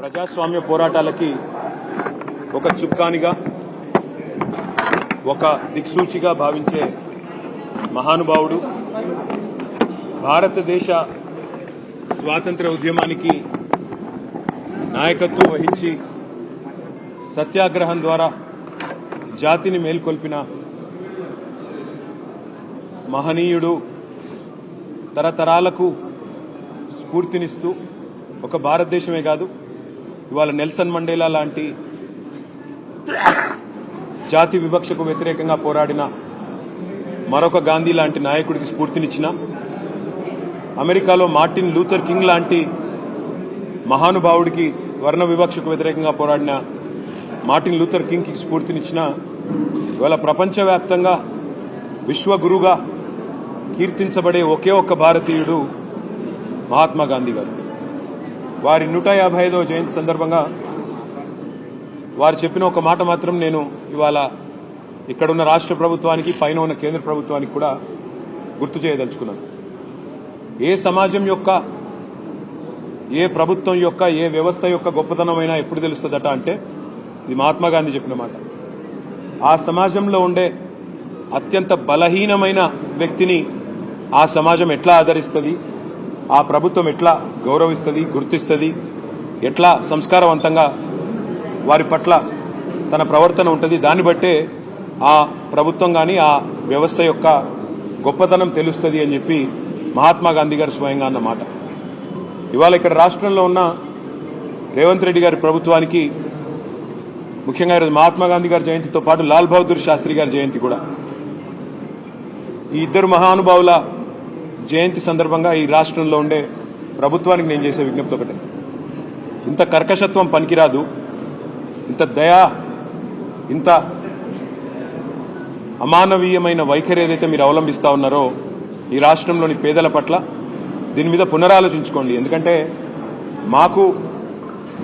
ప్రజాస్వామ్య పోరాటాలకి ఒక చుక్కానిగా ఒక దిక్సూచిగా భావించే మహానుభావుడు, భారతదేశ స్వాతంత్ర ఉద్యమానికి నాయకత్వం వహించి సత్యాగ్రహం ద్వారా జాతిని మేల్కొల్పిన మహనీయుడు, తరతరాలకు స్ఫూర్తినిస్తూ ఒక భారతదేశమే కాదు ఇవాళ నెల్సన్ మండేలా లాంటి జాతి వివక్షకు వ్యతిరేకంగా పోరాడిన మరొక గాంధీ లాంటి నాయకుడికి స్ఫూర్తినిచ్చిన, అమెరికాలో మార్టిన్ లూథర్ కింగ్ లాంటి మహానుభావుడికి వర్ణ వివక్షకు వ్యతిరేకంగా పోరాడిన మార్టిన్ లూథర్ కింగ్కి స్ఫూర్తినిచ్చిన, ఇవాళ ప్రపంచవ్యాప్తంగా విశ్వగురుగా కీర్తించబడే ఒకే ఒక్క భారతీయుడు మహాత్మా గాంధీ గారు. వారి 155వ జయంతి సందర్భంగా వారు చెప్పిన ఒక మాట మాత్రం నేను ఇవాళ ఇక్కడున్న రాష్ట్ర ప్రభుత్వానికి, పైన ఉన్న కేంద్ర ప్రభుత్వానికి కూడా గుర్తు చేయదలుచుకున్నాను. ఏ సమాజం యొక్క, ఏ ప్రభుత్వం యొక్క, ఏ వ్యవస్థ యొక్క గొప్పతనమైనా ఎప్పుడు తెలుస్తుందట అంటే ఇది మహాత్మా గాంధీ చెప్పిన మాట. ఆ సమాజంలో ఉండే అత్యంత బలహీనమైన వ్యక్తిని ఆ సమాజం ఎట్లా ఆదరిస్తుంది, ఆ ప్రభుత్వం ఎట్లా గౌరవిస్తుంది, గుర్తిస్తుంది, ఎట్లా సంస్కారవంతంగా వారి పట్ల తన ప్రవర్తన ఉంటుంది, దాన్ని బట్టే ఆ ప్రభుత్వం కానీ ఆ వ్యవస్థ యొక్క గొప్పతనం తెలుస్తుంది అని చెప్పి మహాత్మా గాంధీ గారు స్వయంగా అన్నమాట. ఇవాళ ఇక్కడ రాష్ట్రంలో ఉన్న రేవంత్ రెడ్డి గారి ప్రభుత్వానికి ముఖ్యంగా ఈరోజు మహాత్మా గాంధీ గారి జయంతితో పాటు లాల్ బహదూర్ శాస్త్రి గారి జయంతి కూడా. ఈ ఇద్దరు మహానుభావుల జయంతి సందర్భంగా ఈ రాష్ట్రంలో ఉండే ప్రభుత్వానికి నేను చేసే విజ్ఞప్తి ఒకటే, ఇంత కర్కశత్వం పనికిరాదు, ఇంత దయా, ఇంత అమానవీయమైన వైఖరి ఏదైతే మీరు అవలంబిస్తా ఉన్నారో ఈ రాష్ట్రంలోని పేదల పట్ల, దీని మీద పునరాలోచించుకోండి. ఎందుకంటే మాకు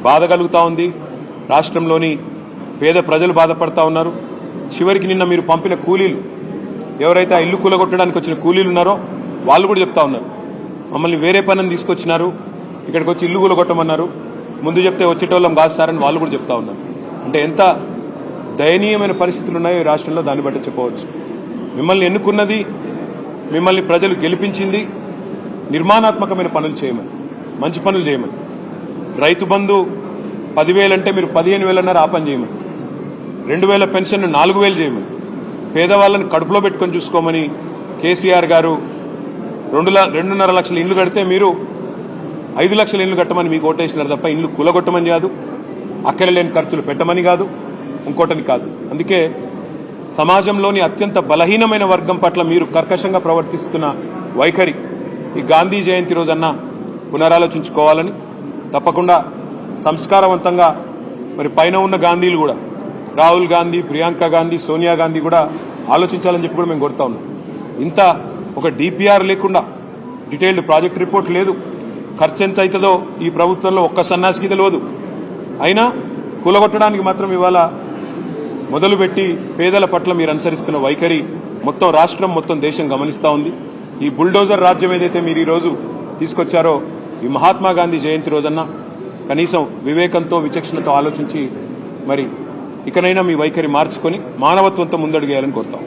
బాధ కలుగుతూ ఉంది, రాష్ట్రంలోని పేద ప్రజలు బాధపడతా ఉన్నారు. చివరికి నిన్న మీరు పంపిన కూలీలు, ఎవరైతే ఆ ఇల్లు కూలగొట్టడానికి వచ్చిన కూలీలు ఉన్నారో వాళ్ళు కూడా చెప్తా ఉన్నారు, మమ్మల్ని వేరే పనిని తీసుకొచ్చినారు, ఇక్కడికి వచ్చి ఇల్లు కూలగొట్టమన్నారు, ముందు చెప్తే వచ్చేటోళ్ళం కాదు సార్ అని వాళ్ళు కూడా చెప్తా ఉన్నారు. అంటే ఎంత దయనీయమైన పరిస్థితులు ఉన్నాయో ఈ రాష్ట్రంలో దాన్ని బట్టి చెప్పవచ్చు. మిమ్మల్ని ఎన్నుకున్నది, మిమ్మల్ని ప్రజలు గెలిపించింది నిర్మాణాత్మకమైన పనులు చేయమని, మంచి పనులు చేయమని. రైతు బంధు 10,000 అంటే మీరు 15,000 అన్నారు, ఆ పని చేయమని. 2,000 పెన్షన్ 4,000 చేయమని. పేదవాళ్ళని కడుపులో పెట్టుకొని చూసుకోమని కేసీఆర్ గారు 2.5 లక్షల ఇండ్లు కడితే మీరు 5 లక్షల ఇండ్లు కట్టమని మీకు ఓటేసినారు తప్ప ఇండ్లు కూలగొట్టమని కాదు, అక్కరలేని ఖర్చులు పెట్టమని కాదు, ఇంకోటని కాదు. అందుకే సమాజంలోని అత్యంత బలహీనమైన వర్గం పట్ల మీరు కర్కశంగా ప్రవర్తిస్తున్న వైఖరి ఈ గాంధీ జయంతి రోజన్నా పునరాలోచించుకోవాలని, తప్పకుండా సంస్కారవంతంగా మరి పైన ఉన్న గాంధీలు కూడా, రాహుల్ గాంధీ, ప్రియాంక గాంధీ, సోనియా గాంధీ కూడా ఆలోచించాలని చెప్పి కూడా మేము కోరుతా ఉన్నాం. ఇంత ఒక డిపిఆర్ లేకుండా, డీటెయిల్డ్ ప్రాజెక్ట్ రిపోర్ట్ లేదు, ఖర్చు ఎంత అవుతుందో ఈ ప్రభుత్వంలో ఒక్క సన్నాసికి తెలియదు. అయినా కూలగొట్టడానికి మాత్రం ఇవాళ మొదలుపెట్టి పేదల పట్ల మీరు అనుసరిస్తున్న వైఖరి మొత్తం రాష్ట్రం, మొత్తం దేశం గమనిస్తూ ఉంది. ఈ బుల్డోజర్ రాజ్యం ఏదైతే మీరు ఈరోజు తీసుకొచ్చారో ఈ మహాత్మా గాంధీ జయంతి రోజన్నా కనీసం వివేకంతో, విచక్షణతో ఆలోచించి మరి ఇకనైనా మీ వైఖరి మార్చుకొని మానవత్వంతో ముందడుగేయాలని కోరుతాం.